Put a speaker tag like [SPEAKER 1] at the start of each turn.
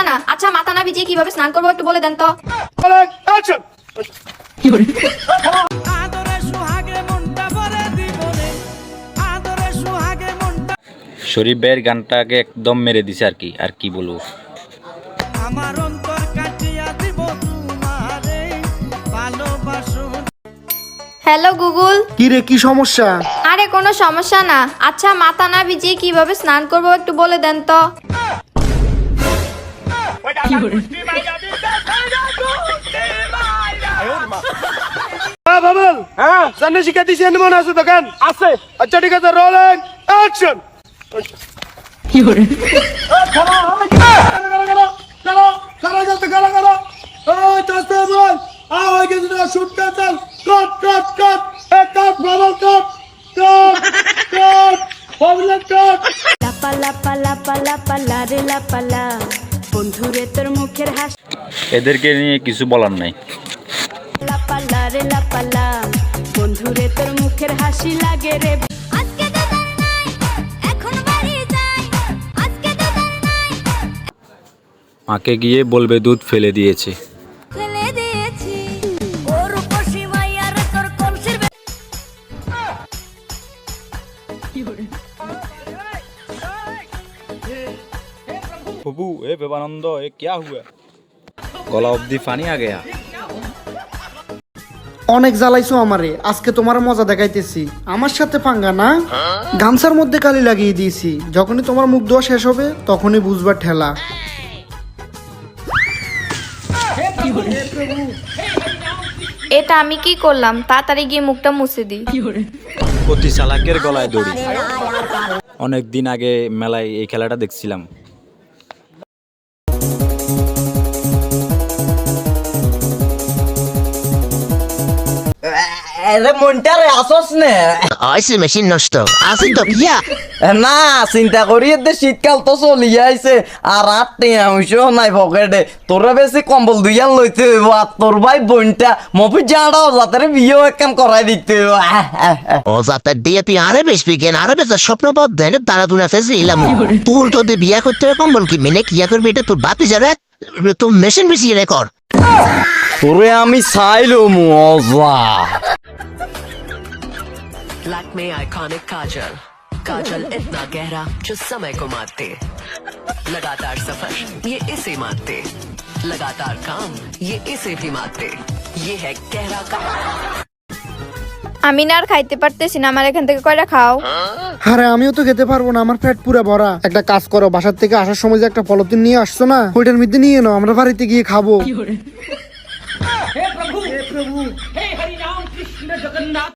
[SPEAKER 1] না আচ্ছা মাথা না ভিজিয়ে কিভাবে স্নান করবো একটু বলে দেন তো।
[SPEAKER 2] শরীফ ভাইয়ের গানটাকে একদম মেরে দিছে আর কি বলবো।
[SPEAKER 1] Hello Google.
[SPEAKER 3] কি রে, কি সমস্যা?
[SPEAKER 1] আরে কোনো সমস্যা না, আচ্ছা মাথা না ভিজিয়ে কিভাবে স্নান করবো একটু বলে দেন তো।
[SPEAKER 3] বাবল হ্যাঁ সামনে শিখা দিছি এনে মনে আছে দোকান আছে। আচ্ছা ঠিক আছে, রোলিং অ্যাকশন। কি করে চলো চলো চলো যাতে গালা গালা ওই তাস্তে বল আ হয়ে গেছে না শুট কাট কাট এক কাট বাবল কাট বাবল কাট
[SPEAKER 4] লাপালা পালা পালা পালা রে লাপালা বন্ধুরে তোর মুখের হাসি
[SPEAKER 2] এদেরকে নিয়ে কিছু বলার নাই।
[SPEAKER 4] লাপালা রে লাপালা বন্ধুরে তোর মুখের হাসি লাগে রে।
[SPEAKER 5] আজকে তো তার নাই এখন বাড়ি যাই আজকে তো তার নাই
[SPEAKER 2] মাকে গিয়ে বলবে দুধ ফেলে দিয়েছে।
[SPEAKER 5] ফেলে দিয়েছি ওর উপসী মাইয়ার তোর কলসির
[SPEAKER 2] বাবু এ বেবানন্দ এ क्या हुआ গলা অবধি পানি আ গয়া।
[SPEAKER 3] অনেক জ্বালাইছো আমারে, আজকে তোমার মজা দেখাইতেছি। আমার সাথে পাঙ্গা না, গামছার মধ্যে কালি লাগিয়ে দিয়েছি। যখনই তোমার মুখ ধোয়া শেষ হবে তখনই বুঝবা ঠেলা।
[SPEAKER 1] এটা আমি কি করলাম, তাড়াতাড়ি গিয়ে মুখটা মুছে দিই।
[SPEAKER 2] প্রতি চালাকের গলায় দড়ি। অনেক দিন আগে মেলায় এই খেলাটা দেখছিলাম।
[SPEAKER 6] আরে মনটারে আসস নে
[SPEAKER 7] আইসি মেশিন নষ্ট আসি তো কিয়া
[SPEAKER 6] না চিন্তা করি শীতকাল তো চলিয়ে আইছে আর নাই পকেটে তোরা বেশি কম্বল দুইয়ান লইতে হইব আর তোর ভাই বোনটা মফিজ জানাও যাতে বিয়েও একখান করাই দিতে হইব।
[SPEAKER 7] ও যাতে দিয়ে তুই আরে বেশবি কেন আরে বেশ স্বপ্ন পথ দেন তারা তুই ফেসে এলাম তোর তোদের বিয়া করতে হবে কম্বল কি মেনে কিয়া করবি এটা তোর বাপি যাবে তোর মেশিন বেশি রেকর্ড
[SPEAKER 6] তোরে আমি চাইলো মজা।
[SPEAKER 8] लैक्मे आइकॉनिक काजल काजल इतना गहरा जो समय को मारते लगातार सफर ये इसे मारते लगातार काम ये इसे भी मारते ये है गहरा का।
[SPEAKER 1] আমি না আর খাইতে পারতেছি না, আমার এখান থেকে কয়টা খাও।
[SPEAKER 3] আরে আমিও তো খেতে পারবো না, আমার পেট পুরো ভরা। একটা কাজ করো, বাসার থেকে আসার সময় যে একটা পলিথিন নিয়ে আসছো না, ওইটার মধ্যে নিয়ে নাও, আমরা বাড়িতে গিয়ে খাবো।